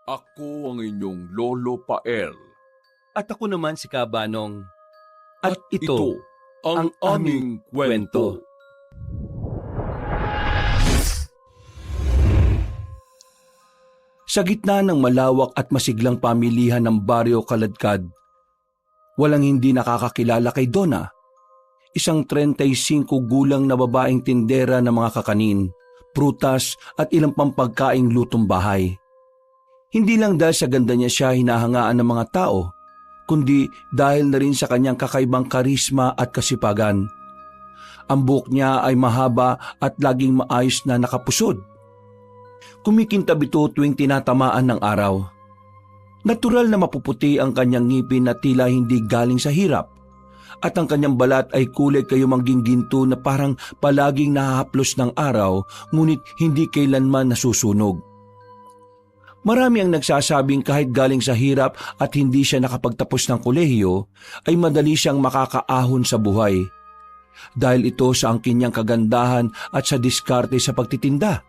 Ako ang inyong Lolo Pael. At ako naman si Kabanong. At ito ang aming kwento. Sa gitna ng malawak at masiglang pamilihan ng Baryo Kaladkad, walang hindi nakakakilala kay Donna, isang 35 gulang na babaeng tindera ng mga kakanin, prutas at ilang pang pagkaing lutong bahay. Hindi lang dahil sa ganda niya siya hinahangaan ng mga tao, kundi dahil na rin sa kanyang kakaibang karisma at kasipagan. Ang buhok niya ay mahaba at laging maayos na nakapusod. Kumikintab ito tuwing tinatamaan ng araw. Natural na mapuputi ang kanyang ngipin na tila hindi galing sa hirap, at ang kanyang balat ay kulay kayumangging ginto na parang palaging nahahaplos ng araw ngunit hindi kailanman nasusunog. Marami ang nagsasabing kahit galing sa hirap at hindi siya nakapagtapos ng kolehiyo, ay madali siyang makakaahon sa buhay. Dahil ito sa angkin niyang kagandahan at sa diskarte sa pagtitinda.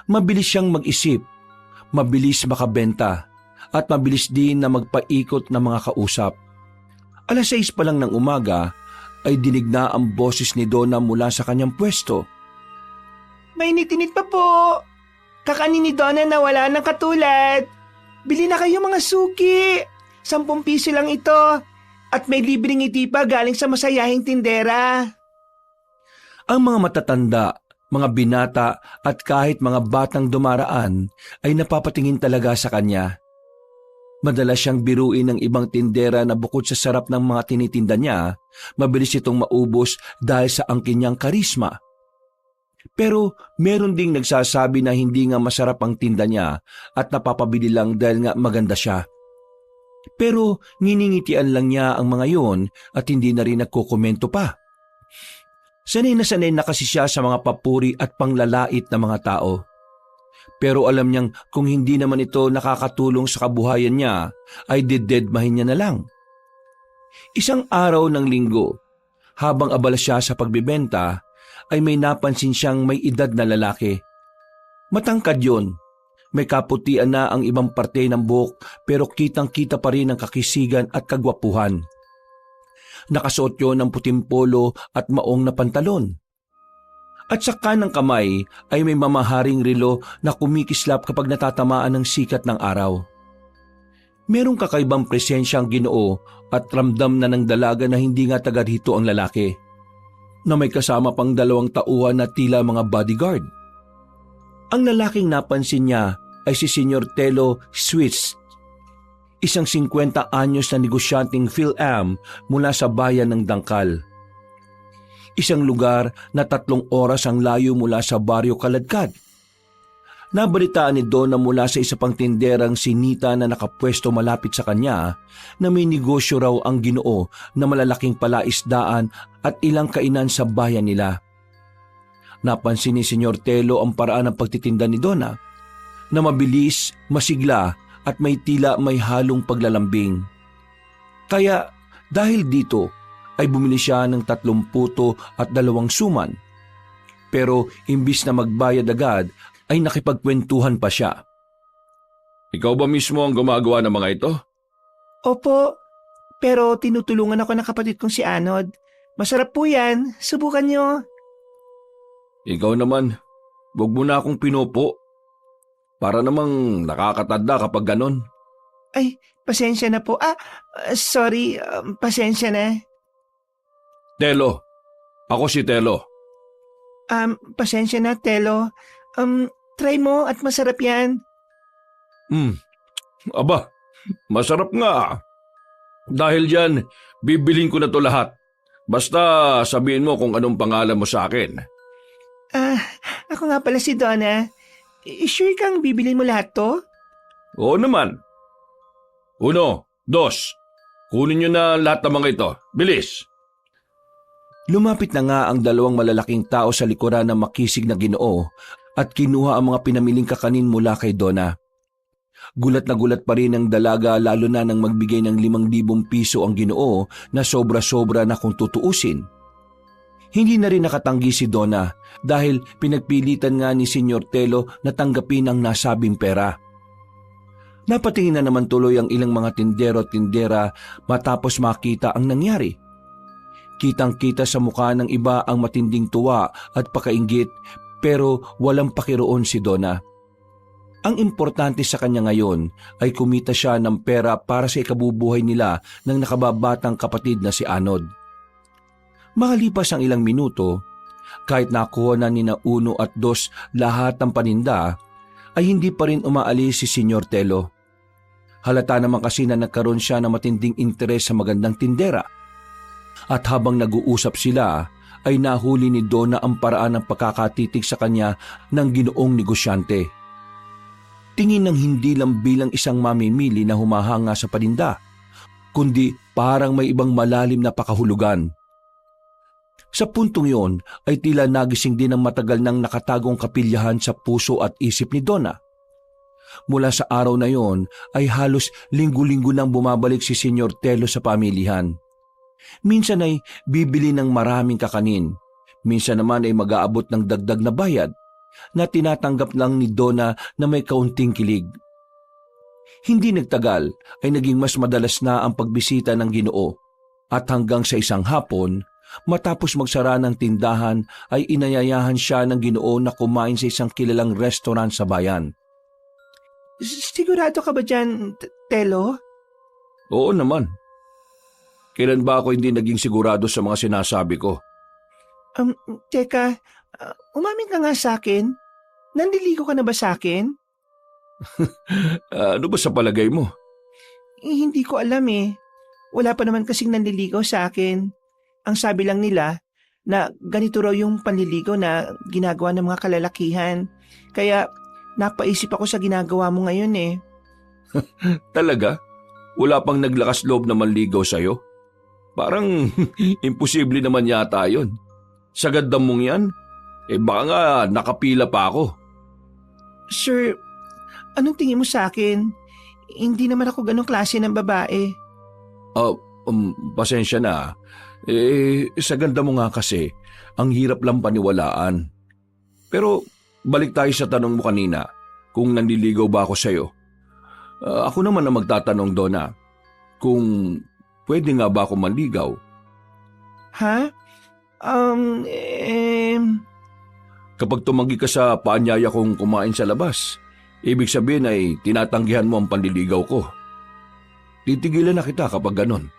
Mabilis siyang mag-isip, mabilis makabenta, at mabilis din na magpaikot ng mga kausap. 6:00 pa lang ng umaga ay dinig na ang boses ni Donna mula sa kanyang pwesto. Mainit-init pa po. Kakanin ni Donna na wala ng katulad. Bili na kayo mga suki. 10 piso lang ito. At may libreng ngiti pa galing sa masayahing tindera. Ang mga matatanda, mga binata at kahit mga batang dumaraan ay napapatingin talaga sa kanya. Madalas siyang biruin ng ibang tindera na bukod sa sarap ng mga tinitinda niya, mabilis itong maubos dahil sa angkin niyang karisma. Pero meron ding nagsasabi na hindi nga masarap ang tinda niya at napapabili lang dahil nga maganda siya. Pero nginingitian lang niya ang mga yon at hindi na rin nagkokomento pa. Sanay na kasi siya sa mga papuri at panglalait ng mga tao. Pero alam niyang kung hindi naman ito nakakatulong sa kabuhayan niya, ay dededmahin niya na lang. Isang araw ng linggo, habang abala siya sa pagbibenta, ay may napansin siyang may edad na lalaki. Matangkad yun. May kaputian na ang ibang parte ng buhok pero kitang-kita pa rin ang kakisigan at kagwapuhan. Nakasuot yun ng puting polo at maong na pantalon. At sa kanang kamay ay may mamaharing relo na kumikislap kapag natatamaan ng sikat ng araw. Merong kakaibang presensya ang Ginoo at ramdam na ng dalaga na hindi nga taga rito ang lalaki, na may kasama pang 2 tauhan na tila mga bodyguard. Ang lalaking napansin niya ay si Senyor Telo Swiss, isang 50 anyos na negosyanteng PhilAm mula sa bayan ng Dangkal. Isang lugar na 3 oras ang layo mula sa Baryo Kaladkad. Nabalitaan ni Donna mula sa isa pang tinderang sinita na nakapwesto malapit sa kanya na may negosyo raw ang Ginoo na malalaking palaisdaan at ilang kainan sa bayan nila. Napansin ni Senyor Telo ang paraan ng pagtitinda ni Donna na mabilis, masigla at may tila may halong paglalambing. Kaya dahil dito ay bumili siya ng 3 puto at 2 suman. Pero imbis na magbayad agad ay nakipagkwentuhan pa siya. Ikaw ba mismo ang gumagawa ng mga ito? Opo, pero tinutulungan ako ng kapatid kong si Anod. Masarap po yan. Subukan nyo. Ikaw naman, wag mo na akong pinupo. Para namang nakakatanda kapag ganon. Ay, pasensya na po. Sorry, pasensya na. Telo, ako si Telo. Pasensya na, Telo. Try mo at masarap yan. Aba, masarap nga. Dahil dyan, bibilin ko na to lahat. Basta sabihin mo kung anong pangalan mo sa akin. Ako nga pala si Donna. Sure kang bibilin mo lahat to? Oo naman. 1, 2, kunin nyo na lahat ng mga ito. Bilis! Lumapit na nga ang 2 malalaking tao sa likuran ng makisig na Ginoo at kinuha ang mga pinamiling kakanin mula kay Donna. Gulat na gulat pa rin ang dalaga lalo na nang magbigay ng 5,000 piso ang Ginoo na sobra-sobra na kung tutuusin. Hindi na rin nakatanggi si Donna dahil pinagpilitan nga ni Senyor Telo na tanggapin ang nasabing pera. Napatingin na naman tuloy ang ilang mga tindero at tindera matapos makita ang nangyari. Kitang-kita sa mukha ng iba ang matinding tuwa at pakainggit pero walang pakiroon si Donna. Ang importante sa kanya ngayon ay kumita siya ng pera para sa ikabubuhay nila ng nakababatang kapatid na si Anod. Makalipas ang ilang minuto, kahit nakuha na ni na 1 at 2 lahat ng paninda, ay hindi pa rin umaalis si Senyor Telo. Halata naman kasi na nagkaroon siya ng matinding interes sa magandang tindera. At habang nag-uusap sila, ay nahuli ni Donna ang paraan ng pagkakatitig sa kanya ng ginoong negosyante. Tingin ng hindi lang bilang isang mamimili na humahanga sa paninda, kundi parang may ibang malalim na pakahulugan. Sa puntong yon ay tila nagising din ang matagal nang nakatagong kapilyahan sa puso at isip ni Donna. Mula sa araw na yon ay halos linggo-linggo nang bumabalik si Senyor Telo sa pamilihan. Minsan ay bibili ng maraming kakanin, minsan naman ay mag-aabot ng dagdag na bayad na tinatanggap lang ni Donna na may kaunting kilig. Hindi nagtagal ay naging mas madalas na ang pagbisita ng Ginoo at hanggang sa isang hapon, matapos magsara ng tindahan ay inayayahan siya ng Ginoo na kumain sa isang kilalang restaurant sa bayan. Sigurado ka ba dyan, Telo? Oo naman. Kailan ba ako hindi naging sigurado sa mga sinasabi ko? Teka, umamin ka nga sa akin. Nandiligo ka na ba sa akin? Ano ba sa palagay mo? Hindi ko alam eh. Wala pa naman kasing nanliligaw sa akin. Ang sabi lang nila na ganito raw yung panliligaw na ginagawa ng mga kalalakihan. Kaya napaisip ako sa ginagawa mo ngayon eh. Talaga? Wala pang naglakas loob na manligaw sa'yo? Parang imposible naman yata yun. Sa ganda mong yan, baka nga nakapila pa ako. Sir, anong tingin mo sa akin? Hindi naman ako ganong klase ng babae. Pasensya na. Sa ganda mo nga kasi, ang hirap lang paniwalaan. Pero balik tayo sa tanong mo kanina, kung nanliligaw ba ako sa'yo. Ako naman na magtatanong, Donna, kung pwede nga ba ako manligaw? Ha? Kapag tumanggi ka sa paanyaya kong kumain sa labas, ibig sabihin ay tinatanggihan mo ang panliligaw ko. Titigilan na kita kapag ganon.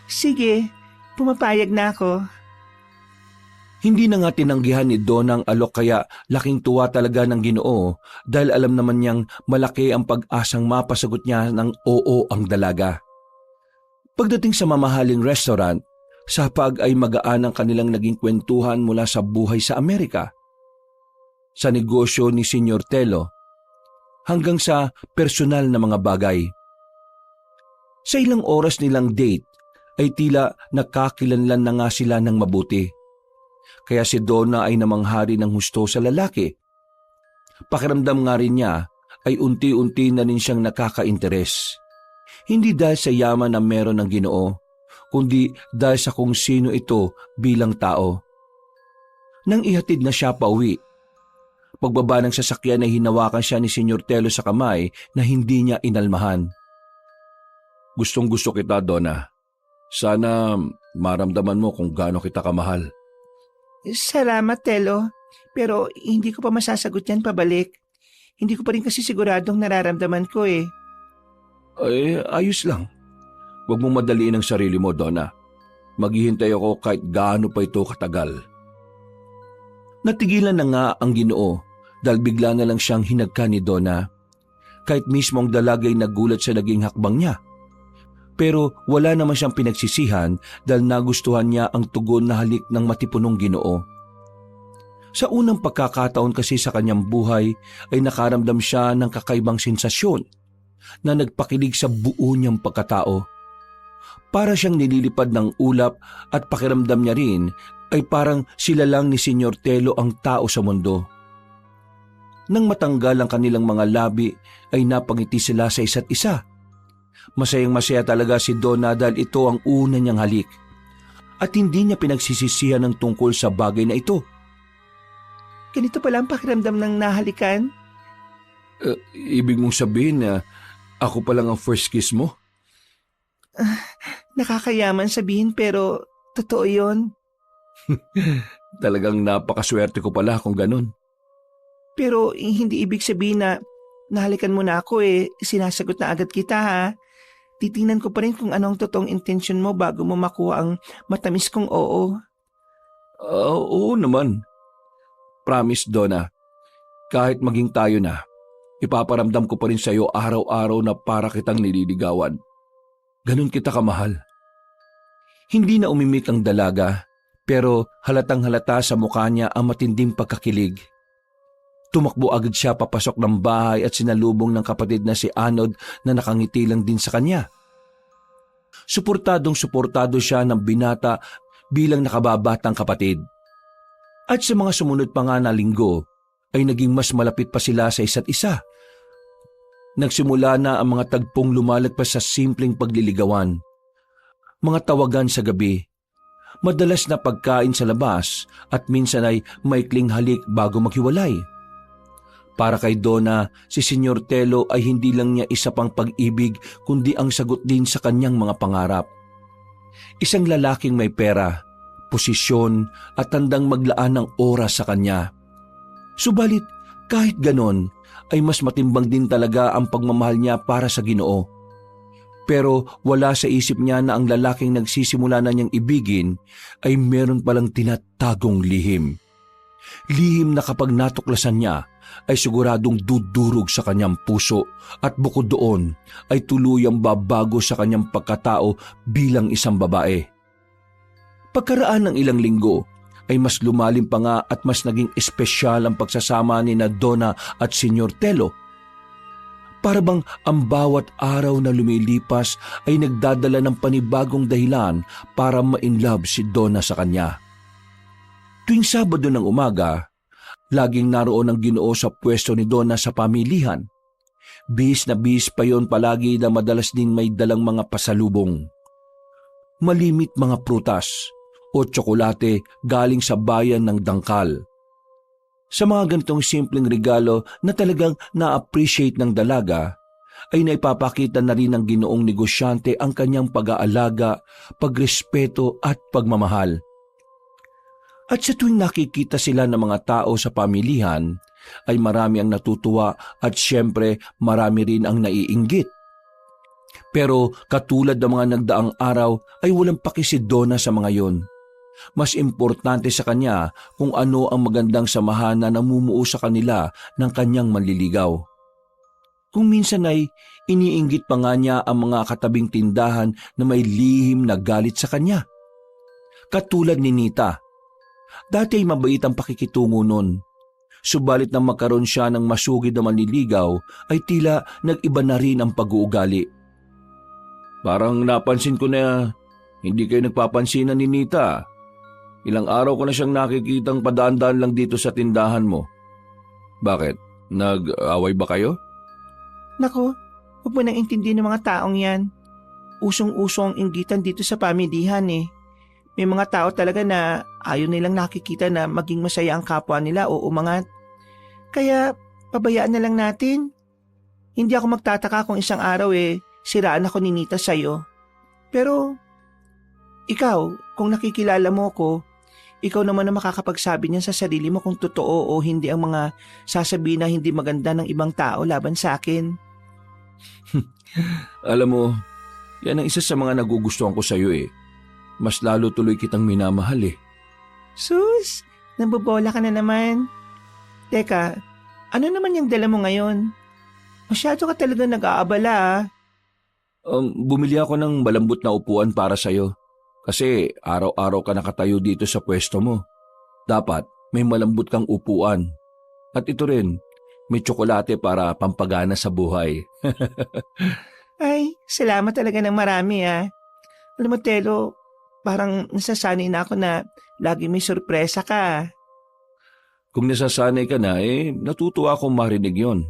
Sige, pumapayag na ako. Hindi na nga tinanggihan ni Donna ang alok kaya laking tuwa talaga ng Ginoo dahil alam naman niyang malaki ang pag-asang mapasagot niya ng oo ang dalaga. Pagdating sa mamahaling restaurant, sa hapag ay magaan ang kanilang naging kwentuhan mula sa buhay sa Amerika, sa negosyo ni Senyor Telo, hanggang sa personal na mga bagay. Sa ilang oras nilang date ay tila nakakilanlan na nga sila ng mabuti. Kaya si Donna ay namanghari ng husto sa lalaki. Pakiramdam nga rin niya ay unti-unti na rin siyang nakaka-interes. Hindi dahil sa yaman na meron ng Ginoo, kundi dahil sa kung sino ito bilang tao. Nang ihatid na siya pauwi, pagbaba ng sasakyan ay hinawakan siya ni Senyor Telo sa kamay na hindi niya inalmahan. Gustong-gusto kita, Donna. Sana maramdaman mo kung gaano kita kamahal. Salamat, Telo. Pero hindi ko pa masasagot yan pabalik. Hindi ko pa rin kasi siguradong nararamdaman ko eh. Ayos lang. Huwag mong madaliin ang sarili mo, Donna. Maghihintay ako kahit gaano pa ito katagal. Natigilan na nga ang Ginoo dahil bigla na lang siyang hinagka ni Donna. Kahit mismo ang dalagay nagulat sa naging hakbang niya. Pero wala naman siyang pinagsisihan dahil nagustuhan niya ang tugon na halik ng matipunong Ginoo. Sa unang pagkakataon kasi sa kanyang buhay ay nakaramdam siya ng kakaibang sensasyon na nagpakilig sa buo niyang pagkatao. Para siyang nililipad ng ulap at pakiramdam niya rin ay parang sila lang ni Senyor Telo ang tao sa mundo. Nang matanggal ang kanilang mga labi ay napangiti sila sa isa't isa. Masayang-masaya talaga si Donna dahil ito ang una niyang halik at hindi niya pinagsisisihan ng tungkol sa bagay na ito. Ganito pala ang pakiramdam ng nahalikan? Ibig mong sabihin na ako pa lang ang first kiss mo? Nakakayaman sabihin pero totoo yon. Talagang napakaswerte ko pala kung ganun. Pero hindi ibig sabihin na nahalikan mo na ako sinasagot na agad kita ha. Titingnan ko pa rin kung anong totoong intensyon mo bago mo makuha ang matamis kong oo. Oo naman. Promise, Donna. Kahit maging tayo na, ipaparamdam ko pa rin sa'yo araw-araw na para kitang nililigawan. Ganun kita kamahal. Hindi na umimik ang dalaga, pero halatang halata sa mukha niya ang matinding pagkakilig. Tumakbo agad siya papasok ng bahay at sinalubong ng kapatid na si Anod na nakangiti lang din sa kanya. Suportadong-suportado siya ng binata bilang nakababatang kapatid. At sa mga sumunod pa nga na linggo, ay naging mas malapit pa sila sa isa't isa. Nagsimula na ang mga tagpong lumalagpas sa simpleng pagliligawan. Mga tawagan sa gabi, madalas na pagkain sa labas at minsan ay maikling halik bago maghiwalay. Para kay Donna, si Senyor Telo ay hindi lang niya isa pang pag-ibig kundi ang sagot din sa kanyang mga pangarap. Isang lalaking may pera, posisyon at tandang maglaan ng oras sa kanya. Subalit kahit ganon ay mas matimbang din talaga ang pagmamahal niya para sa Ginoo. Pero wala sa isip niya na ang lalaking nagsisimula na niyang ibigin ay meron palang tinatagong lihim. Lihim na kapag natuklasan niya ay siguradong dudurog sa kanyang puso at bukod doon ay tuluyang babago sa kanyang pagkatao bilang isang babae. Pagkaraan ng ilang linggo ay mas lumalim pa nga at mas naging espesyal ang pagsasama ni na Donna at Senyor Telo. Para bang ang bawat araw na lumilipas ay nagdadala ng panibagong dahilan para ma-inlove si Donna sa kanya. Tuwing Sabado ng umaga, laging naroon ang Ginoo sa pwesto ni Donna sa pamilihan. Bis na bis pa yon palagi na madalas din may dalang mga pasalubong. Malimit mga prutas o tsokolate galing sa bayan ng Dangkal. Sa mga ganitong simpleng regalo na talagang na-appreciate ng dalaga, ay naipapakita na rin ng Ginoong negosyante ang kanyang pag-aalaga, pagrespeto at pagmamahal. At sa tuwing nakikita sila ng mga tao sa pamilihan, ay marami ang natutuwa at siyempre marami rin ang naiinggit. Pero katulad ng mga nagdaang araw ay walang paki si Donna sa mga yon. Mas importante sa kanya kung ano ang magandang samahan na namumuo sa kanila ng kanyang manliligaw. Kung minsan ay iniinggit pa nga niya ang mga katabing tindahan na may lihim na galit sa kanya. Katulad ni Nita, dati ay mabait ang pakikitungo nun. Subalit nang magkaroon siya ng masugid na manliligaw ay tila nag-iba na rin ang pag-uugali. Parang napansin ko na hindi kayo nagpapansinan ni Nita. Ilang araw ko na siyang nakikitang padaan-daan lang dito sa tindahan mo. Bakit? Nag-away ba kayo? Nako, huwag mo nang intindihin ng mga taong yan. Usong-uso ang inggitan dito sa pamilihan May mga tao talaga na ayaw nilang nakikita na maging masaya ang kapwa nila o umangat. Kaya pabayaan na lang natin. Hindi ako magtataka kung isang araw siraan ako ni Nita sa'yo. Pero ikaw, kung nakikilala mo ko, ikaw naman na makakapagsabi niyan sa sarili mo kung totoo o hindi ang mga sasabihin na hindi maganda ng ibang tao laban sa akin. Alam mo, yan ang isa sa mga nagugustuhan ko sa'yo Mas lalo tuloy kitang minamahal Sus, nabobola ka na naman. Teka, ano naman yung dala mo ngayon? Masyado ka talaga nag-aabala Bumili ako ng malambot na upuan para sa'yo. Kasi araw-araw ka nakatayo dito sa pwesto mo. Dapat may malambot kang upuan. At ito rin, may tsokolate para pampagana sa buhay. Ay, salamat talaga ng marami Alam mo, Telo, parang nasasanay na ako na lagi may sorpresa ka. Kung nasasanay ka na, natutuwa akong marinig yon.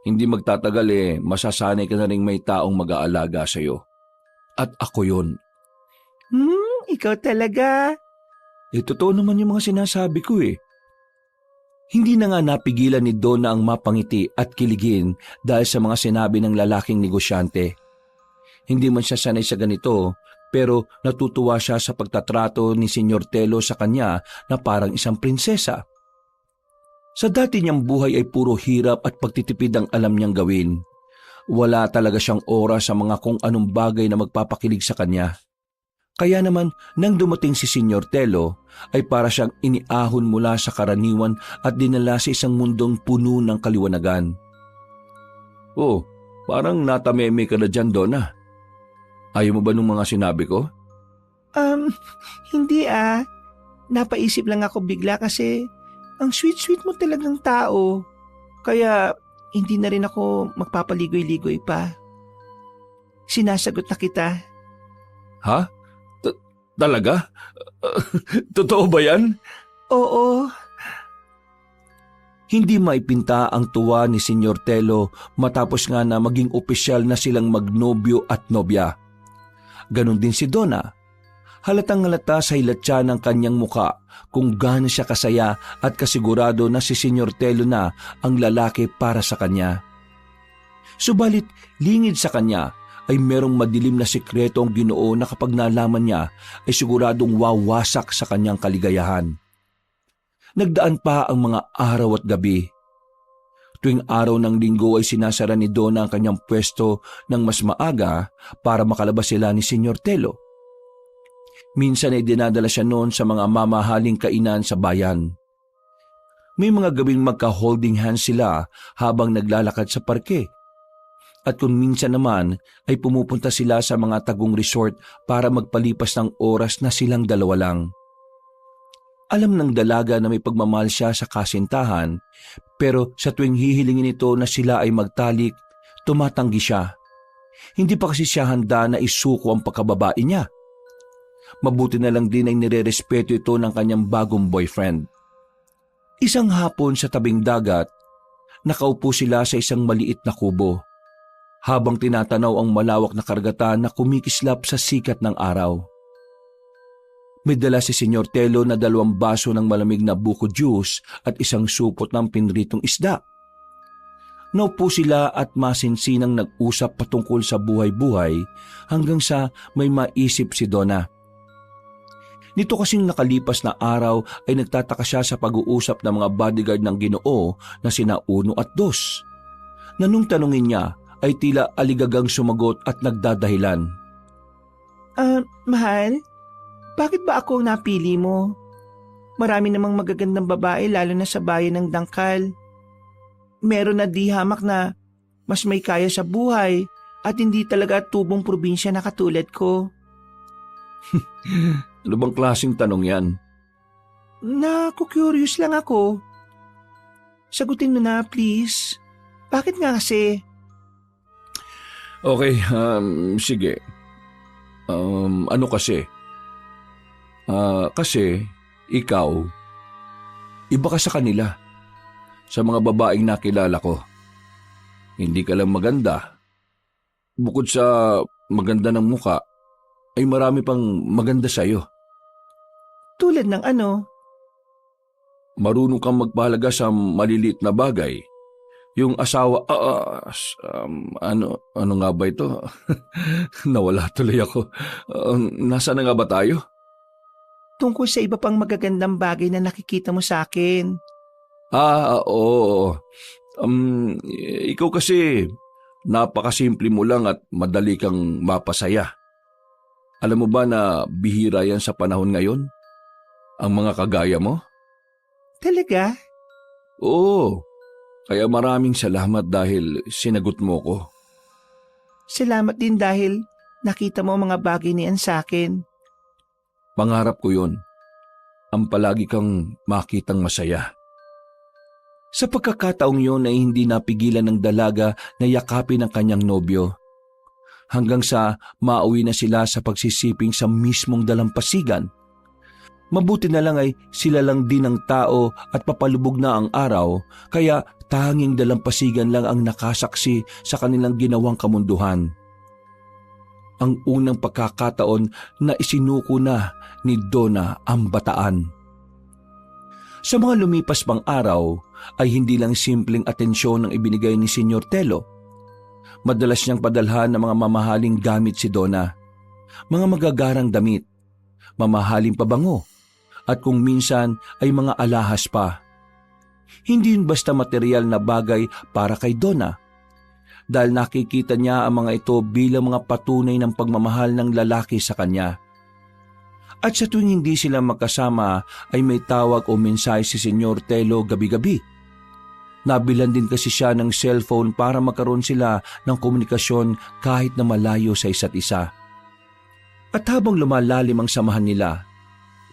Hindi magtatagal masasanay ka na rin may taong mag-aalaga sa'yo. At ako yon. Ikaw talaga. Totoo naman yung mga sinasabi ko Hindi na nga napigilan ni Donna ang mapangiti at kiligin dahil sa mga sinabi ng lalaking negosyante. Hindi man siya sanay sa ganito, pero natutuwa siya sa pagtatrato ni Senyor Tello sa kanya na parang isang prinsesa. Sa dati niyang buhay ay puro hirap at pagtitipid ang alam niyang gawin. Wala talaga siyang oras sa mga kung anong bagay na magpapakilig sa kanya. Kaya naman, nang dumating si Senyor Tello, ay para siyang iniahon mula sa karaniwan at dinala sa isang mundong puno ng kaliwanagan. Oh, parang natameme ka na dyan, Donna. Ayaw mo ba nung mga sinabi ko? Hindi ah. Napaisip lang ako bigla kasi ang sweet-sweet mo talagang tao. Kaya hindi na rin ako magpapaligoy-ligoy pa. Sinasagot na kita. Ha? Talaga? Totoo ba yan? Oo. Hindi maipinta ang tuwa ni Senyor Tello matapos nga na maging opisyal na silang magnobyo at nobya. Ganon din si Donna. Halatang halata sa hilatsa ng kanyang muka kung gaano siya kasaya at kasigurado na si Senyor Tello na ang lalaki para sa kanya. Subalit lingid sa kanya ay merong madilim na sikreto ang Ginoo na kapag nalaman niya ay siguradong wawasak sa kanyang kaligayahan. Nagdaan pa ang mga araw at gabi. Tuwing araw ng linggo ay sinasara ni Donna ang kanyang pwesto ng mas maaga para makalabas sila ni Senyor Tello. Minsan ay dinadala siya noon sa mga mamahaling kainan sa bayan. May mga gabing magka-holding hands sila habang naglalakad sa parke. At kung minsan naman ay pumupunta sila sa mga tagong resort para magpalipas ng oras na silang dalawa lang. Alam ng dalaga na may pagmamahal siya sa kasintahan, pero sa tuwing hihilingin ito na sila ay magtalik, tumatanggi siya. Hindi pa kasi siya handa na isuko ang pagkababae niya. Mabuti na lang din ay nirerespeto ito ng kanyang bagong boyfriend. Isang hapon sa tabing dagat, nakaupo sila sa isang maliit na kubo, habang tinatanaw ang malawak na karagatan na kumikislap sa sikat ng araw. May dala si Senyor Tello na 2 baso ng malamig na buko juice at isang supot ng pinritong isda. Naupo sila at masinsinang nag-usap patungkol sa buhay-buhay hanggang sa may maisip si Donna. Nito kasing nakalipas na araw ay nagtataka siya sa pag-uusap ng mga bodyguard ng Ginoo na sina Uno at Dos. Nanong tanungin niya ay tila aligagang sumagot at nagdadahilan. Mahal, bakit ba ako napili mo? Marami namang magagandang babae lalo na sa bayan ng Dangkal. Meron na di hamak na mas may kaya sa buhay at hindi talaga tubong probinsya na katulad ko. Ano bang klaseng tanong yan? Naku-curious lang ako. Sagutin mo na please. Bakit nga kasi? Okay, sige. Ano kasi? Kasi ikaw, iba ka sa kanila. Sa mga babaeng nakilala ko. Hindi ka lang maganda. Bukod sa maganda ng muka, ay marami pang maganda sa'yo. Tulad ng ano? Marunong kang magpahalaga sa maliliit na bagay. Yung asawa, ano nga ba ito? Nawala tuloy ako. Nasaan na nga ba tayo? Tungkol sa iba pang magagandang bagay na nakikita mo sa akin. Oo. Ikaw kasi, napakasimple mo lang at madali kang mapasaya. Alam mo ba na bihira yan sa panahon ngayon? Ang mga kagaya mo? Talaga? Oo. Kaya maraming salamat dahil sinagot mo ko. Salamat din dahil nakita mo ang mga bagay niyan sa akin. Pangarap ko yun. Ang palagi kang makitang masaya. Sa pagkakataong yun ay hindi napigilan ng dalaga na yakapin ang kanyang nobyo. Hanggang sa mauwi na sila sa pagsisiping sa mismong dalampasigan. Mabuti na lang ay sila lang din ang tao at papalubog na ang araw, kaya tanging dalampasigan lang ang nakasaksi sa kanilang ginawang kamunduhan. Ang unang pagkakataon na isinuko na ni Donna ang bataan. Sa mga lumipas pang araw ay hindi lang simpleng atensyon ang ibinigay ni Senyor Telo. Madalas niyang padalhan ng mga mamahaling gamit si Donna, mga magagarang damit, mamahaling pabango, at kung minsan ay mga alahas pa. Hindi yun basta material na bagay para kay Donna, dahil nakikita niya ang mga ito bilang mga patunay ng pagmamahal ng lalaki sa kanya. At sa tuwing hindi sila magkasama ay may tawag o mensahe si Senyor Telo gabi-gabi. Nabilan din kasi siya ng cellphone para magkaroon sila ng komunikasyon kahit na malayo sa isa't isa. At habang lumalalim ang samahan nila,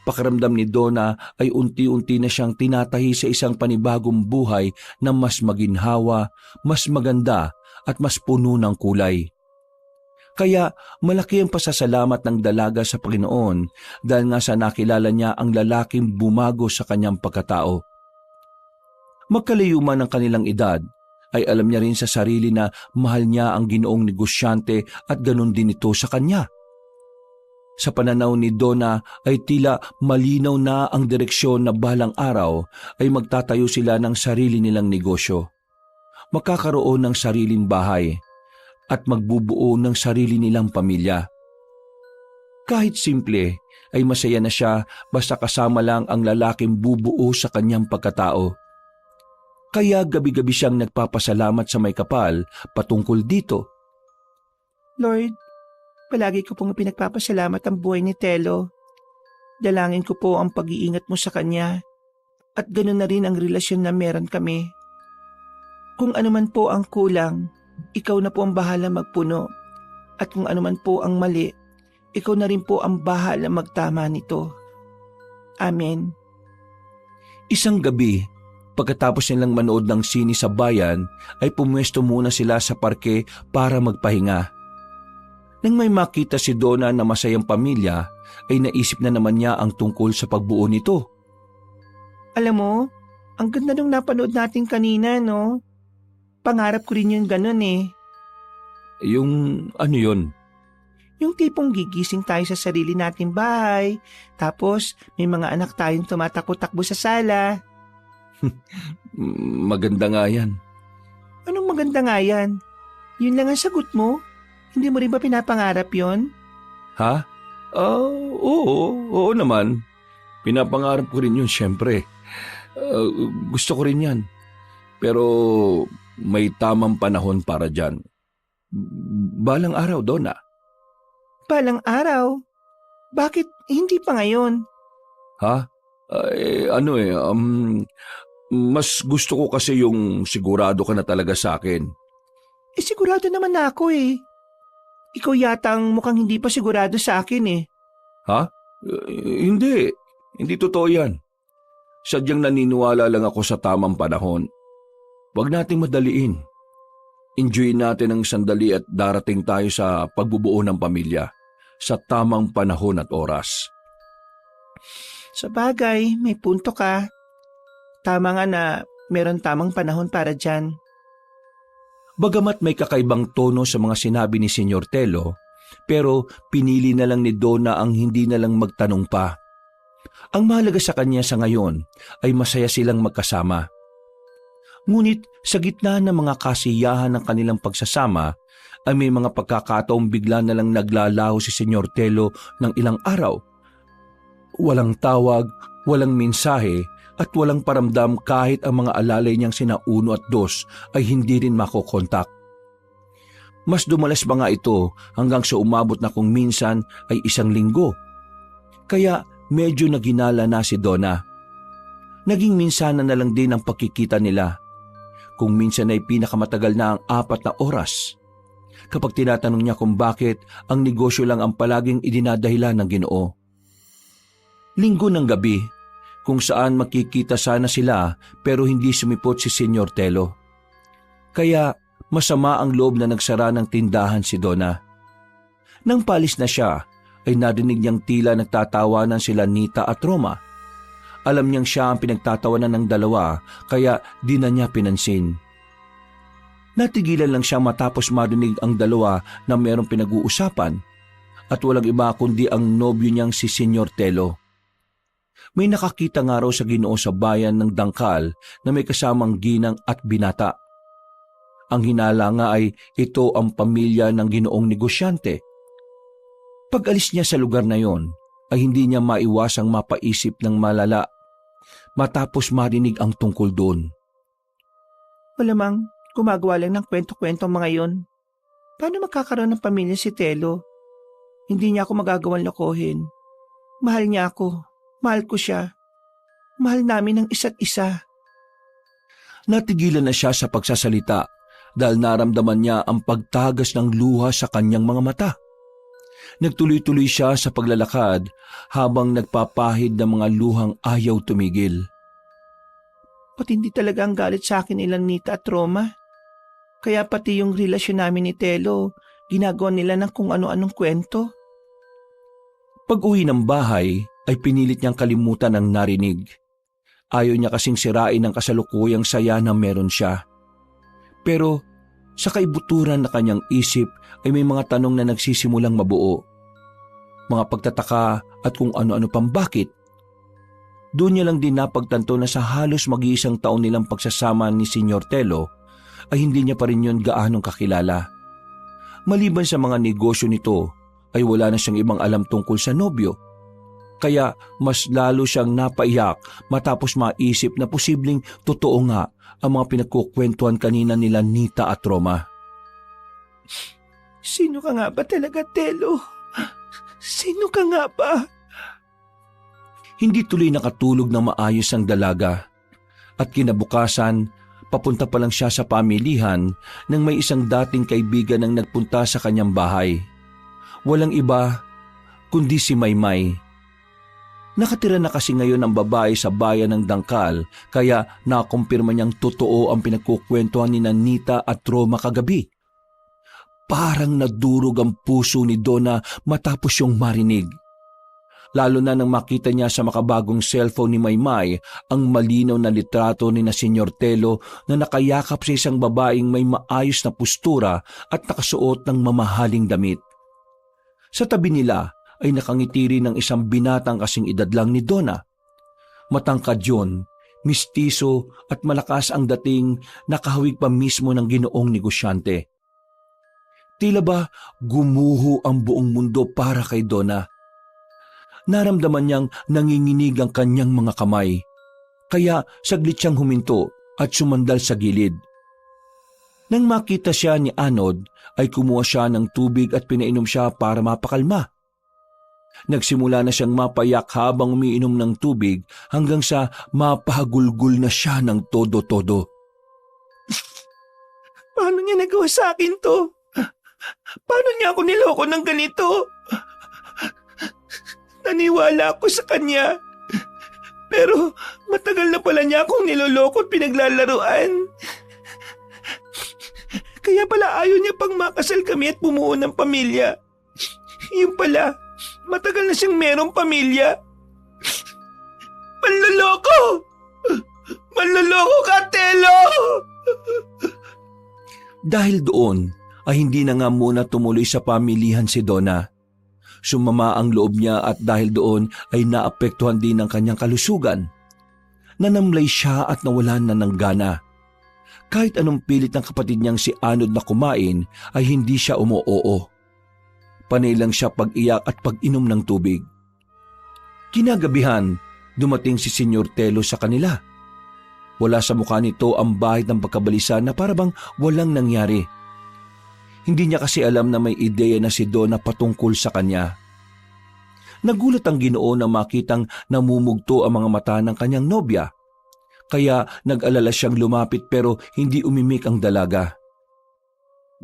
pakiramdam ni Donna ay unti-unti na siyang tinatahi sa isang panibagong buhay na mas maginhawa, mas maganda at mas puno ng kulay. Kaya malaki ang pasasalamat ng dalaga sa Panginoon dahil nga sa nakilala niya ang lalaking bumago sa kanyang pagkatao. Magkalayo man ang kanilang edad, ay alam niya rin sa sarili na mahal niya ang Ginoong negosyante at ganun din ito sa kanya. Sa pananaw ni Donna ay tila malinaw na ang direksyon na balang araw ay magtatayo sila ng sarili nilang negosyo. Magkakaroon ng sariling bahay at magbubuo ng sarili nilang pamilya. Kahit simple ay masaya na siya basta kasama lang ang lalaking bubuo sa kanyang pagkatao. Kaya gabi-gabi siyang nagpapasalamat sa may kapal patungkol dito. Lord, palagi ko pong pinagpapasalamat ang buhay ni Telo. Dalangin ko po ang pag-iingat mo sa kanya at ganoon na rin ang relasyon na meron kami. Kung ano man po ang kulang, ikaw na po ang bahala magpuno. At kung ano man po ang mali, ikaw na rin po ang bahala magtama nito. Amen. Isang gabi, pagkatapos nilang manood ng sine sa bayan, ay pumwesto muna sila sa parke para magpahinga. Nang may makita si Donna na masayang pamilya, ay naisip na naman niya ang tungkol sa pagbuo nito. Alam mo, ang ganda nung napanood natin kanina, no? Pangarap ko rin yung ganun eh. Yung ano yun? Yung tipong gigising tayo sa sarili nating bahay, tapos may mga anak tayong tumatakbo-takbo sa sala. Maganda nga yan. Anong maganda nga yan? Yun lang ang sagot mo? Hindi mo rin ba pinapangarap yon? Ha? Oo naman. Pinapangarap ko rin yun, syempre. Gusto ko rin yan. Pero may tamang panahon para dyan. Balang araw, Donna. Balang araw? Bakit hindi pa ngayon? Ha? Mas gusto ko kasi yung sigurado ka na talaga sa akin. Sigurado naman na ako eh. Ikaw yata ang mukhang hindi pa sigurado sa akin eh. Ha? Hindi. Hindi totoo yan. Sadyang naniniwala lang ako sa tamang panahon. Huwag nating madaliin. Enjoy natin ang sandali at darating tayo sa pagbubuo ng pamilya sa tamang panahon at oras. Sa bagay, may punto ka. Tama nga na meron tamang panahon para dyan. Bagamat may kakaibang tono sa mga sinabi ni Senyor Telo, pero pinili na lang ni Donna ang hindi na lang magtanong pa. Ang mahalaga sa kanya sa ngayon ay masaya silang magkasama. Ngunit sa gitna ng mga kasiyahan ng kanilang pagsasama ay may mga pagkakataong bigla na lang naglalaho si Senyor Telo ng ilang araw. Walang tawag, walang mensahe at walang paramdam kahit ang mga alalay niyang sina Uno at Dos ay hindi rin makokontak. Mas dumalas pa nga ito hanggang sa umabot na kung minsan ay 1 linggo. Kaya medyo naginala na si Donna. Naging minsanan na lang din ang pagkikita nila. Kung minsan ay pinakamatagal na ang 4 na oras. Kapag tinatanong niya kung bakit ang negosyo lang ang palaging idinadahilan ng Ginoo. Linggo ng gabi, kung saan makikita sana sila pero hindi sumipot si Senyor Telo. Kaya masama ang loob na nagsara ng tindahan si Donna. Nang palis na siya, ay narinig niyang tila nagtatawanan sila Nita at Roma. Alam niyang siya ang pinagtatawanan ng dalawa kaya di na niya pinansin. Natigilan lang siya matapos marinig ang dalawa na mayroong pinag-uusapan at walang iba kundi ang nobyo niyang si Senyor Telo. May nakakita nga raw sa Ginoo sa bayan ng Dangkal na may kasamang ginang at binata. Ang hinala nga ay ito ang pamilya ng Ginoong negosyante. Pag-alis niya sa lugar na yon, ay hindi niya maiwasang mapaisip ng malala matapos marinig ang tungkol doon. Malamang gumagawa lang ng kwento-kwento ang mga yon. Paano magkakaroon ng pamilya si Telo? Hindi niya ako magagawang lokohin. Mahal niya ako. Mahal ko siya. Mahal namin ang isa't isa. Natigilan na siya sa pagsasalita dahil naramdaman niya ang pagtagas ng luha sa kanyang mga mata. Nagtuloy-tuloy siya sa paglalakad habang nagpapahid ng mga luhang ayaw tumigil. Patindi talaga ang galit sa akin nilang Nita at Roma. Kaya pati yung relasyon namin ni Telo, ginagawa nila ng kung ano-anong kwento. Pag-uwi ng bahay ay pinilit niyang kalimutan ang narinig. Ayaw niya kasing sirain ang kasalukuyang saya na meron siya. Pero sa kaibuturan na kanyang isip ay may mga tanong na nagsisimulang mabuo. Mga pagtataka at kung ano-ano pang bakit. Doon niya lang din napagtanto na sa halos mag-iisang taon nilang pagsasama ni Senyor Telo ay hindi niya pa rin yun gaanong kakilala. Maliban sa mga negosyo nito ay wala na siyang ibang alam tungkol sa nobyo. Kaya mas lalo siyang napaiyak matapos maisip na posibleng totoo nga ang mga pinagkukwentuhan kanina nila Nita at Roma. Sino ka nga ba talaga, Telo? Sino ka nga ba? Hindi tuloy nakatulog ng maayos ang dalaga at kinabukasan papunta pa lang siya sa pamilihan nang may isang dating kaibigan ang nagpunta sa kanyang bahay. Walang iba kundi si Maymay. Nakatira na kasi ngayon ang babae sa bayan ng Dangkal kaya nakumpirma niyang totoo ang pinagkukwentuhan ni Nita at Roma kagabi. Parang nadurog ang puso ni Donna matapos yung marinig. Lalo na nang makita niya sa makabagong cellphone ni Maymay ang malinaw na litrato ni na Senyor Telo na nakayakap sa isang babaeng may maayos na postura at nakasuot ng mamahaling damit. Sa tabi nila ay nakangiti rin ng isang binatang kasing edad lang ni Donna. Matangkad yun, mistiso at malakas ang dating nakahawig pa mismo ng Ginoong negosyante. Tila ba gumuho ang buong mundo para kay Donna. Naramdaman niyang nanginginig ang kanyang mga kamay, kaya saglit siyang huminto at sumandal sa gilid. Nang makita siya ni Anod, ay kumuha siya ng tubig at pinainom siya para mapakalma. Nagsimula na siyang mapayak habang umiinom ng tubig hanggang sa mapahagulgul na siya ng todo-todo. Paano niya nagawa sa akin to? Paano niya ako niloko ng ganito? Naniwala ako sa kanya. Pero matagal na pala niya akong niloloko at pinaglalaruan. Kaya pala ayaw niya pang makasal kami at bumuo ng pamilya. Yung pala, matagal na siyang merong pamilya. Manloloko! Manloloko ka, Telo! Dahil doon ay hindi na nga muna tumuloy sa pamilihan si Donna. Sumama ang loob niya at dahil doon ay naapektuhan din ang kanyang kalusugan. Nanamlay siya at nawalan na ng gana. Kahit anong pilit ng kapatid niyang si Anod na kumain ay hindi siya umuoo. Panay lang siya pag-iyak at pag-inom ng tubig. Kinagabihan, dumating si Senyor Telo sa kanila. Wala sa mukha nito ang bahid ng pagkabalisa na parabang walang nangyari. Hindi niya kasi alam na may ideya na si Donna patungkol sa kanya. Nagulat ang Ginoo na makitang namumugto ang mga mata ng kanyang nobya. Kaya nag-alala siyang lumapit pero hindi umimik ang dalaga.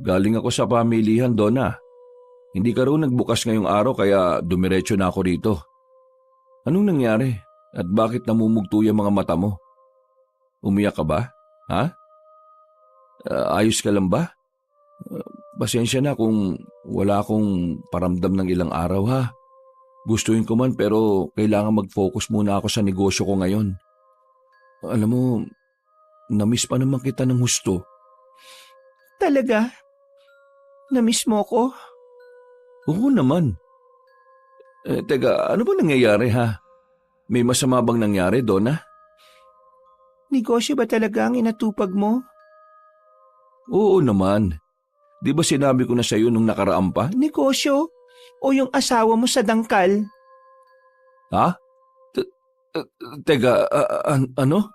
Galing ako sa pamilihan, Donna. Hindi ka raw nagbukas ngayong araw kaya dumiretso na ako rito. Anong nangyari? At bakit namumugto yung mga mata mo? Umiyak ka ba? Ha? Ayos ka lang ba? Pasensya na kung wala akong paramdam ng ilang araw ha. Gustuin ko man pero kailangan mag-focus muna ako sa negosyo ko ngayon. Alam mo, namiss pa naman kita ng husto. Talaga? Namiss mo ko? Oo naman. Teka, ano ba nangyayari ha? May masama bang nangyari, Donna? Negosyo ba talaga ang inatupag mo? Oo naman. Di ba sinabi ko na sa'yo nung nakaraan pa? Negosyo? O yung asawa mo sa dangkal? Ha? Teka, ano?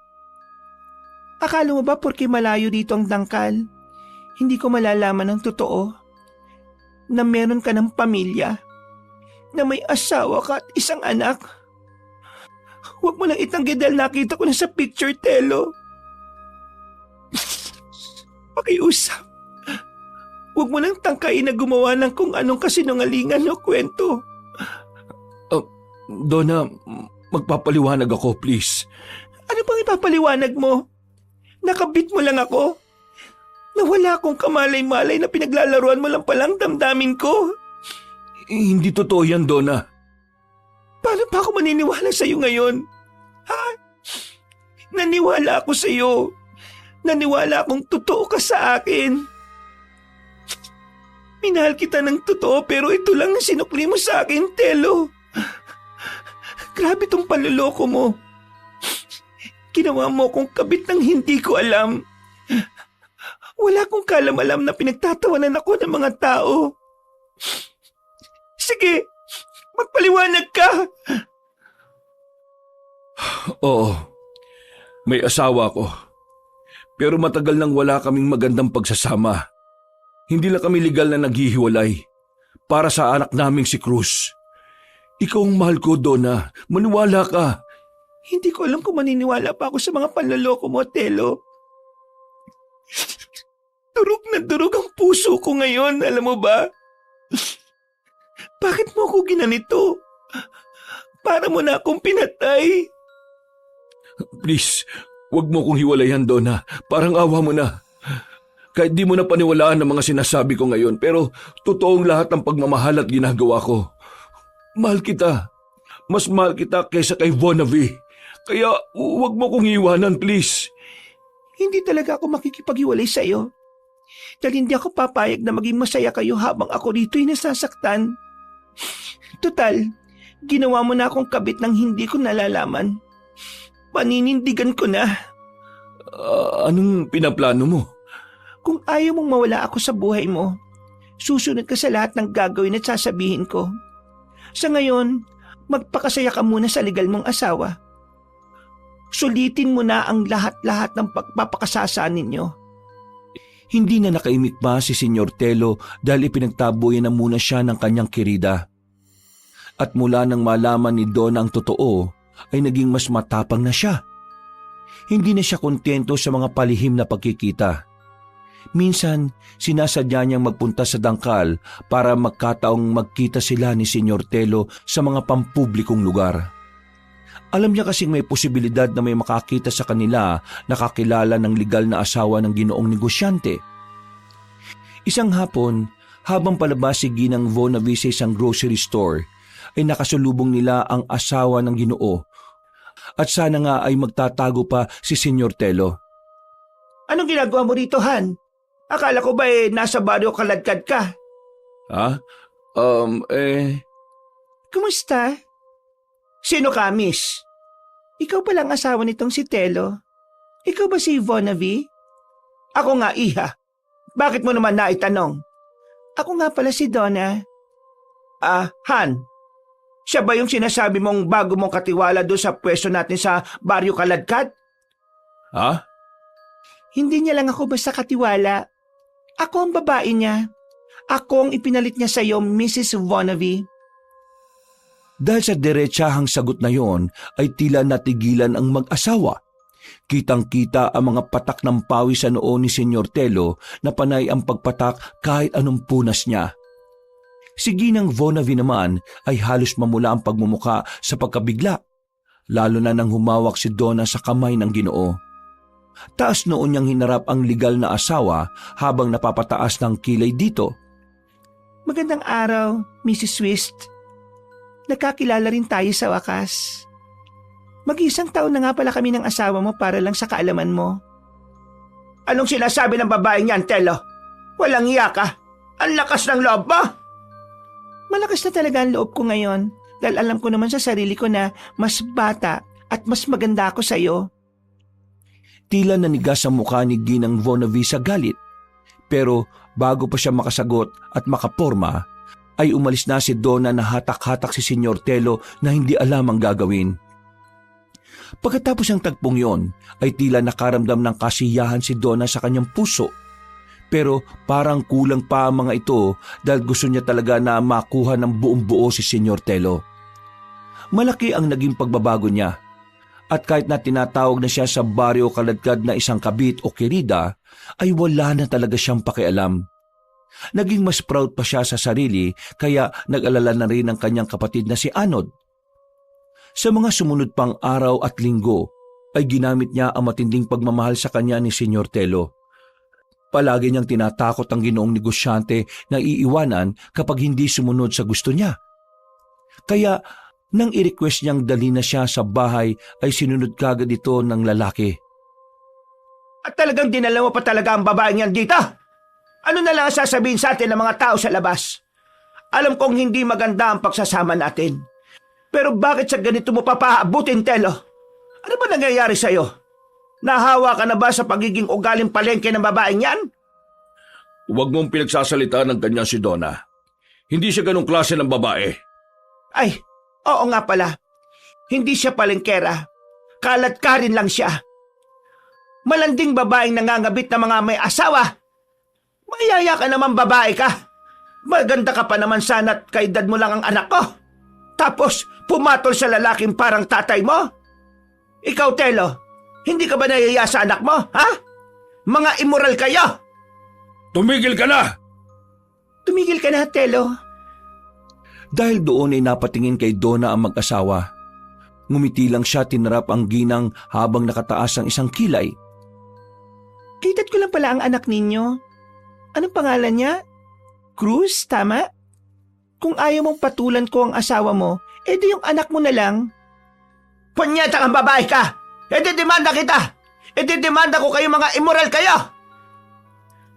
Akala mo ba porke malayo dito ang dangkal, hindi ko malalaman ang totoo? Na meron ka ng pamilya? Na may asawa ka at isang anak? Huwag mo nang itanggi dahil nakita ko na sa picture, Telo. Pakiusap. Huwag mo nang tangkain na gumawa ng kung anong kasinungalingan o kwento. Donna, magpapaliwanag ako, please. Ano pang ipapaliwanag mo? Nakabit mo lang ako? Nawala akong kamalay-malay na pinaglalaruan mo lang palang damdamin ko? Hindi totoo yan, Donna. Paano pa ako maniniwala sa'yo ngayon? Ha? Naniwala ako sa'yo. Naniwala akong totoo ka sa akin. Minahal kita ng totoo pero ito lang ang sinukli mo sa akin, Telo. Grabe tong panluloko mo. Ginawa mo akong kabit ng hindi ko alam. Wala akong kalam-alam na pinagtatawanan ako ng mga tao. Sige, magpaliwanag ka. Oo, may asawa ko. Pero matagal nang wala kaming magandang pagsasama. Hindi lang kami legal na naghihiwalay para sa anak naming si Cruz. Ikaw ang mahal ko, Donna. Maniwala ka. Hindi ko alam kung maniniwala pa ako sa mga panloloko mo, Telo. Durog na durog ang puso ko ngayon, alam mo ba? Bakit mo ako ginanito? Para mo na akong pinatay. Please, wag mo kong hiwalayan, Donna. Parang awa mo na. Kahit di mo na paniwalaan ang mga sinasabi ko ngayon, pero totoong lahat ng pagmamahal at ginagawa ko. Mahal kita. Mas mahal kita kaysa kay Vonavi. Kaya wag mo kong iwanan, please. Hindi talaga ako makikipaghiwalay sa iyo. Dahil hindi ako papayag na maging masaya kayo habang ako dito'y nasasaktan. Total, ginawa mo na akong kabit ng hindi ko nalalaman. Paninindigan ko na. Anong pinaplano mo? Kung ayaw mong mawala ako sa buhay mo, susunod ka sa lahat ng gagawin at sasabihin ko. Sa ngayon, magpakasaya ka muna sa legal mong asawa. Sulitin mo na ang lahat-lahat ng pagpapakasasa ninyo. Hindi na nakaimik pa si Senyor Telo dahil ipinagtaboyan na muna siya ng kanyang kirida. At mula nang malaman ni Donna ang totoo, ay naging mas matapang na siya. Hindi na siya kontento sa mga palihim na pagkikita. Minsan, sinasadya niyang magpunta sa dangkal para magkataong magkita sila ni Senyor Telo sa mga pampublikong lugar. Alam niya kasing may posibilidad na may makakita sa kanila na kakilala ng legal na asawa ng ginoong negosyante. Isang hapon, habang palabas si Ginang Vonavi sa isang grocery store, ay nakasalubong nila ang asawa ng Ginoo. At sana nga ay magtatago pa si Senyor Telo. Anong ginagawa mo rito, Han? Akala ko ba nasa baryo kaladkad ka? Ha? Kumusta? Sino ka, miss? Ikaw palang asawa nitong si Telo? Ikaw ba si Vonavi? Ako nga, iha. Bakit mo naman naitanong? Ako nga pala si Donna. Han. Siya ba yung sinasabi mong bago mong katiwala doon sa pwesto natin sa baryo kaladkad? Ha? Hindi niya lang ako basta katiwala. Ako ang babae niya. Ako ang ipinalit niya sa iyo, Mrs. Vonavi. Dahil sa diretsahang sagot na yon ay tila natigilan ang mag-asawa. Kitang-kita ang mga patak ng pawis sa noo ni Senyor Telo na panay ang pagpatak kahit anong punas niya. Si Ginang Vonavi naman ay halos mamula ang pagmumuka sa pagkabigla, lalo na nang humawak si Donna sa kamay ng Ginoo. Taas noon niyang hinarap ang legal na asawa habang napapataas ng kilay dito. Magandang araw, Mrs. Twist. Nagkakilala rin tayo sa wakas. Mag-isang taon na nga pala kami ng asawa mo para lang sa kaalaman mo. Anong sinasabi ng babaeng yan, Telo? Walang iya ka. Ang lakas ng loob mo. Malakas na talaga ang loob ko ngayon dahil alam ko naman sa sarili ko na mas bata at mas maganda ako sa'yo. Tila nanigas ang mukha ni Ginang Vonavi sa galit. Pero bago pa siya makasagot at makaporma, ay umalis na si Donna na hatak-hatak si Senyor Telo na hindi alam ang gagawin. Pagkatapos ng tagpong yon, ay tila nakaramdam ng kasiyahan si Donna sa kanyang puso. Pero parang kulang pa ang mga ito dahil gusto niya talaga na makuha ng buong buo si Senyor Telo. Malaki ang naging pagbabago niya. At kahit na tinatawag na siya sa baryo kaladkad na isang kabit o kirida, ay wala na talaga siyang pakialam. Naging mas proud pa siya sa sarili kaya nag-alala na rin ang kanyang kapatid na si Anod. Sa mga sumunod pang araw at linggo ay ginamit niya ang matinding pagmamahal sa kanya ni Senyor Telo. Palagi niyang tinatakot ang ginoong negosyante na iiwanan kapag hindi sumunod sa gusto niya. Kaya nang i-request niyang dali na siya sa bahay ay sinunod kagad ito ng lalaki. At talagang dinala mo pa talaga ang babaeng yan dito? Ano na lang ang sasabihin sa atin ng mga tao sa labas? Alam kong hindi maganda ang pagsasama natin. Pero bakit sa ganito mo papaabutin, Telo? Ano ba nangyayari sa'yo? Nahawa ka na ba sa pagiging ugaling palengke ng babaeng yan? Huwag mong pinagsasalita ng ganyan si Donna. Hindi siya ganong klase ng babae. Ay, oo nga pala. Hindi siya palengkera. Kalat-karin lang siya. Malanding babaeng nangangabit na mga may asawa. Mayaya ka naman babae ka. Maganda ka pa naman sana at kaedad mo lang ang anak ko. Tapos pumatol sa lalaking parang tatay mo? Ikaw, Telo, hindi ka ba nayaya sa anak mo, ha? Mga immoral kayo! Tumigil ka na! Tumigil ka na, Telo. Dahil doon ay napatingin kay Donna ang mag-asawa. Ngumiti lang siya, tinarap ang ginang habang nakataas ang isang kilay. Kaedad ko lang pala ang anak ninyo. Anong pangalan niya? Cruz, tama? Kung ayaw mong patulan ko ang asawa mo, edi yung anak mo na lang. Punyeta kang babae ka! Edi demanda kita! Edi demanda ko kayo mga immoral kayo!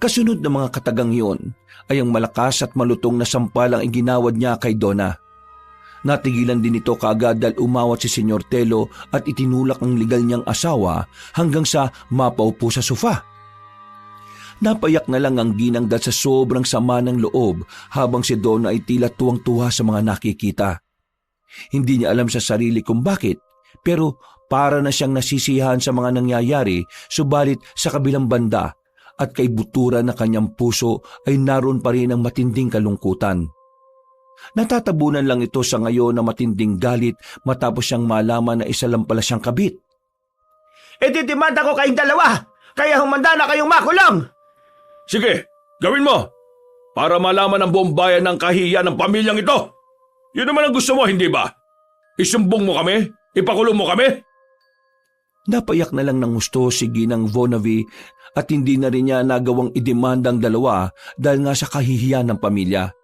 Kasunod ng mga katagang yon ay ang malakas at malutong na sampalang iginawad niya kay Donna. Natigilan din ito kaagad dahil umawat si Senyor Telo at itinulak ang legal niyang asawa hanggang sa mapaupo sa sofa. Napayak na lang ang ginang dahil sa sobrang sama ng loob habang si Donna ay tila tuwang-tuwa sa mga nakikita. Hindi niya alam sa sarili kung bakit, pero para na siyang nasisiyahan sa mga nangyayari, subalit sa kabilang banda at kay butura na kanyang puso ay naroon pa rin ang matinding kalungkutan. Natatabunan lang ito sa ngayon na matinding galit matapos siyang malaman na isa lang pala siyang kabit. Demanda ko kayong dalawa, kaya humanda na kayong makulong! Sige, gawin mo! Para malaman ng buong bayan ng kahihiyan ng pamilyang ito! Yun naman ang gusto mo, hindi ba? Isumbong mo kami? Ipakulong mo kami? Napayak na lang ng gusto si Ginang Vonavi at hindi na rin niya nagawang idemanda ang dalawa dahil nga sa kahihiyan ng pamilya.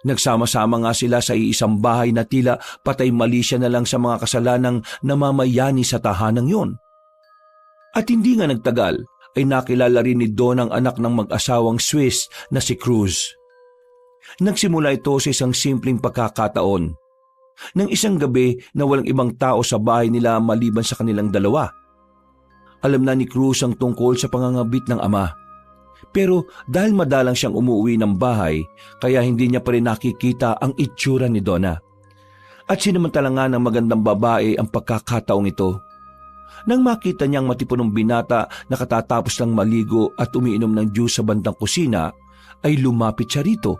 Nagsama-sama nga sila sa iisang bahay na tila patay mali siya na lang sa mga kasalanang namamayani sa tahanang yon. At hindi nga nagtagal ay nakilala rin ni Don ang anak ng mag-asawang Swiss na si Cruz. Nagsimula ito sa isang simpleng pagkakataon. Nang isang gabi na walang ibang tao sa bahay nila maliban sa kanilang dalawa. Alam na ni Cruz ang tungkol sa pangangabit ng ama. Pero dahil madalang siyang umuwi ng bahay, kaya hindi niya pa rin nakikita ang itsura ni Donna. At sinamantala nga ng magandang babae ang pagkakataong ito. Nang makita niyang matipunong binata na katatapos lang maligo at umiinom ng juice sa bandang kusina, ay lumapit siya rito.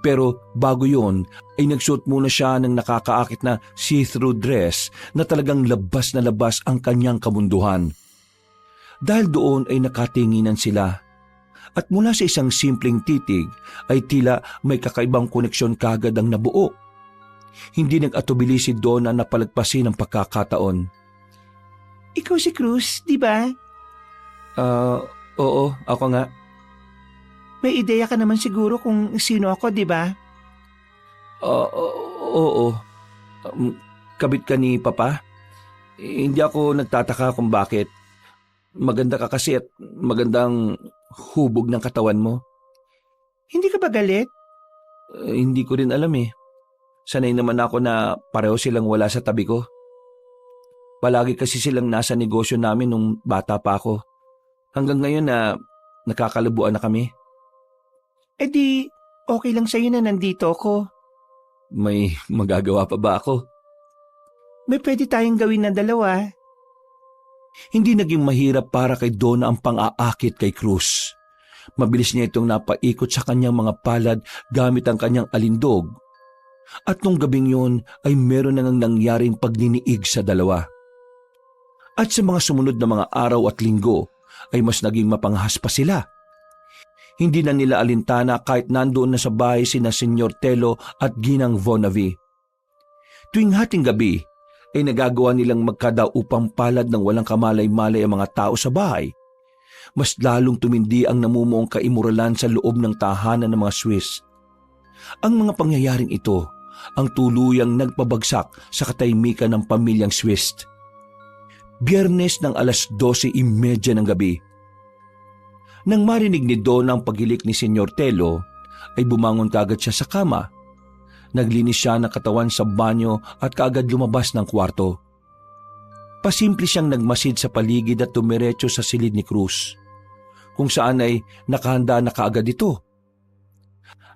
Pero bago yon ay nagsuot muna siya ng nakakaakit na see-through dress na talagang labas na labas ang kanyang kamunduhan. Dahil doon ay nakatinginan sila. At mula sa isang simpleng titig ay tila may kakaibang koneksyon kagad ang nabuo. Hindi nag-atubili si Donna na palagpasin ang pagkakataon. Ikaw si Cruz, di ba? Oo, ako nga. May ideya ka naman siguro kung sino ako, di ba? Oo. Kabit ka ni Papa? Hindi ako nagtataka kung bakit. Maganda ka kasi at magandang hubog ng katawan mo. Hindi ka ba galit? Hindi ko rin alam eh. Sanay naman ako na pareho silang wala sa tabi ko. Palagi kasi silang nasa negosyo namin nung bata pa ako. Hanggang ngayon na nakakalabuan na kami. Eh di, okay lang sa'yo na nandito ako. May magagawa pa ba ako? May pwede tayong gawin na dalawa. Hindi naging mahirap para kay Donna ang pang-aakit kay Cruz. Mabilis niya itong napaikot sa kanyang mga palad gamit ang kanyang alindog. At nung gabing yun ay meron nang nangyaring pagniniig sa dalawa. At sa mga sumunod na mga araw at linggo ay mas naging mapanghas pa sila. Hindi na nila alintana kahit nandoon na sa bahay sina Senyor Telo at Ginang Vonavi. Tuwing hating gabi ay nagagawa nilang magkadaupang palad ng walang kamalay-malay ang mga tao sa bahay. Mas lalong tumindi ang namumuong kaimuralan sa loob ng tahanan ng mga Swiss. Ang mga pangyayaring ito ang tuluyang nagpabagsak sa katahimikan ng pamilyang Swiss. Biyernes ng alas 12:30 ng gabi. Nang marinig ni Donna ang paghilik ni Senyor Telo, ay bumangon kaagad siya sa kama. Naglinis siya ng katawan sa banyo at kaagad lumabas ng kwarto. Pasimple siyang nagmasid sa paligid at tumiretso sa silid ni Cruz, kung saan ay nakahanda na kaagad ito.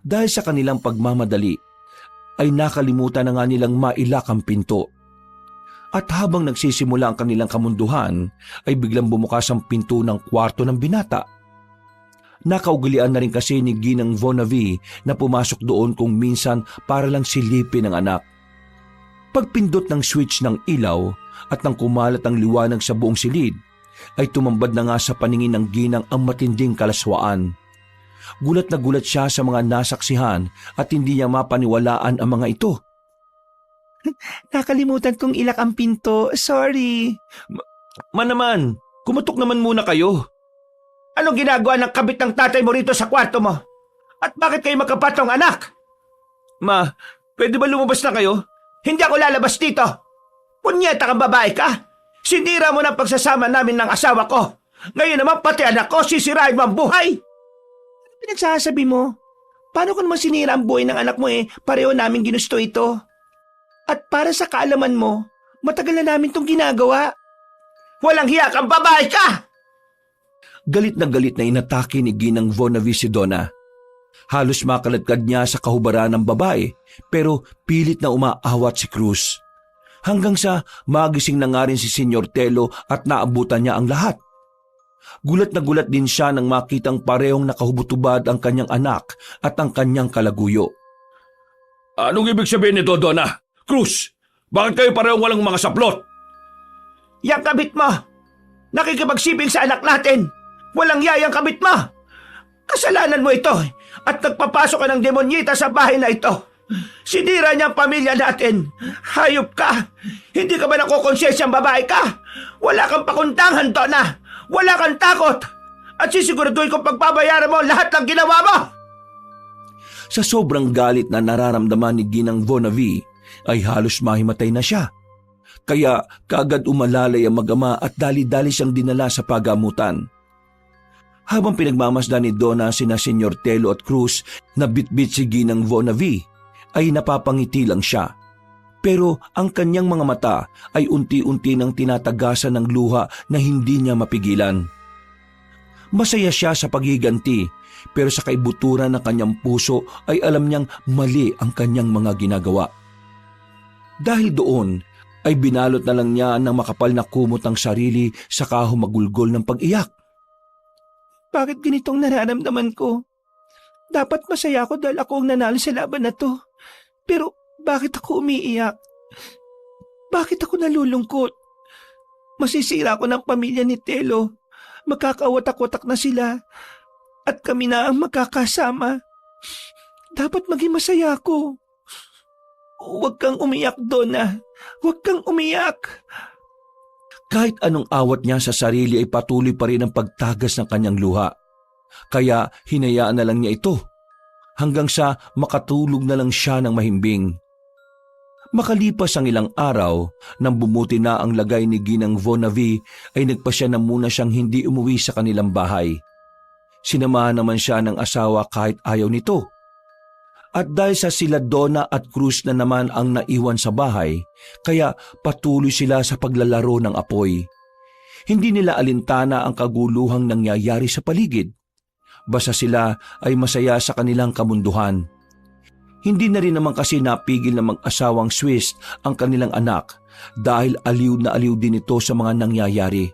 Dahil sa kanilang pagmamadali, ay nakalimutan na nga nilang mailak ang pinto. At habang nagsisimula ang kanilang kamunduhan, ay biglang bumukas ang pinto ng kwarto ng binata. Nakaugalian na rin kasi ni Ginang Vonavi na pumasok doon kung minsan para lang silipin ang anak. Pagpindot ng switch ng ilaw at nang kumalat ang liwanag sa buong silid, ay tumambad na nga sa paningin ng Ginang ang matinding kalaswaan. Gulat na gulat siya sa mga nasaksihan at hindi niya mapaniwalaan ang mga ito. Nakalimutan kong ilak ang pinto. Sorry. Naman, kumatok naman muna kayo. Anong ginagawa ng kabit ng tatay mo rito sa kwarto mo? At bakit kayo magkapatong anak? Ma, pwede ba lumabas na kayo? Hindi ako lalabas dito. Punyeta kang babae ka. Sinira mo ng pagsasama namin ng asawa ko. Ngayon naman pati anak ko, sisirain mo ang buhay. Ano pinagsasabi mo? Paano ko naman sinira ang buhay ng anak mo pareho namin ginusto ito? At para sa kaalaman mo, matagal na namin itong ginagawa. Walang hiya kang babae ka! Galit na inatake ni Ginang Vonavi si Donna. Halos makaladkad niya sa kahubaran ng babae pero pilit na umaawat si Cruz. Hanggang sa magising na nga rin si Senyor Telo at naabutan niya ang lahat. Gulat na gulat din siya nang makitang parehong nakahubutubad ang kanyang anak at ang kanyang kalaguyo. Anong ibig sabihin nito, Donna? Cruz, bakit kayo parehong walang mga saplot? Yang kabit mo! Nakikipagsiping sa anak natin! Walang yayang kabit mo! Kasalanan mo ito at nagpapasok ka ng demonyita sa bahay na ito. Sinira niya ang pamilya natin. Hayop ka! Hindi ka ba nakukonsensyang babae ka? Wala kang pakundangan, Donna! Wala kang takot! At sisiguraduhin kong pagbabayaran mo lahat ng ginawa mo! Sa sobrang galit na nararamdaman ni Ginang Vonavi, ay halos mahimatay na siya. Kaya kaagad umalalay ang mag-ama at dali-dali siyang dinala sa pagamutan. Habang pinagmamasdan ni Donna sina Senyor Telo at Cruz na bitbit si Ginang Vonavi, ay napapangiti lang siya. Pero ang kanyang mga mata ay unti-unti nang tinatagasan ng luha na hindi niya mapigilan. Masaya siya sa paghiganti, pero sa kaibuturan ng kanyang puso ay alam niyang mali ang kanyang mga ginagawa. Dahil doon ay binalot na lang niya ng makapal na kumot ang sarili saka humagulgol ng pag-iyak. Bakit ganitong nararamdaman ko? Dapat masaya ako dahil ako ang nanalo sa laban na to. Pero bakit ako umiiyak? Bakit ako nalulungkot? Masisira ko ng pamilya ni Telo. Magkakawatak-watak na sila. At kami na ang magkakasama. Dapat maging masaya ako. Huwag kang umiyak, Donna. Huwag kang umiyak. Kahit anong awat niya sa sarili ay patuloy pa rin ang pagtagas ng kanyang luha. Kaya hinayaan na lang niya ito. Hanggang sa makatulog na lang siya ng mahimbing. Makalipas ang ilang araw, nang bumuti na ang lagay ni Ginang Vonavi, ay nagpasya na muna siyang hindi umuwi sa kanilang bahay. Sinamahan naman siya ng asawa kahit ayaw nito. At dahil sa sila Donna at Cruz na naman ang naiwan sa bahay, kaya patuloy sila sa paglalaro ng apoy. Hindi nila alintana ang kaguluhang nangyayari sa paligid. Basta sila ay masaya sa kanilang kamunduhan. Hindi na rin naman kasi napigil ng mag-asawang Swiss ang kanilang anak dahil aliw na aliw din ito sa mga nangyayari.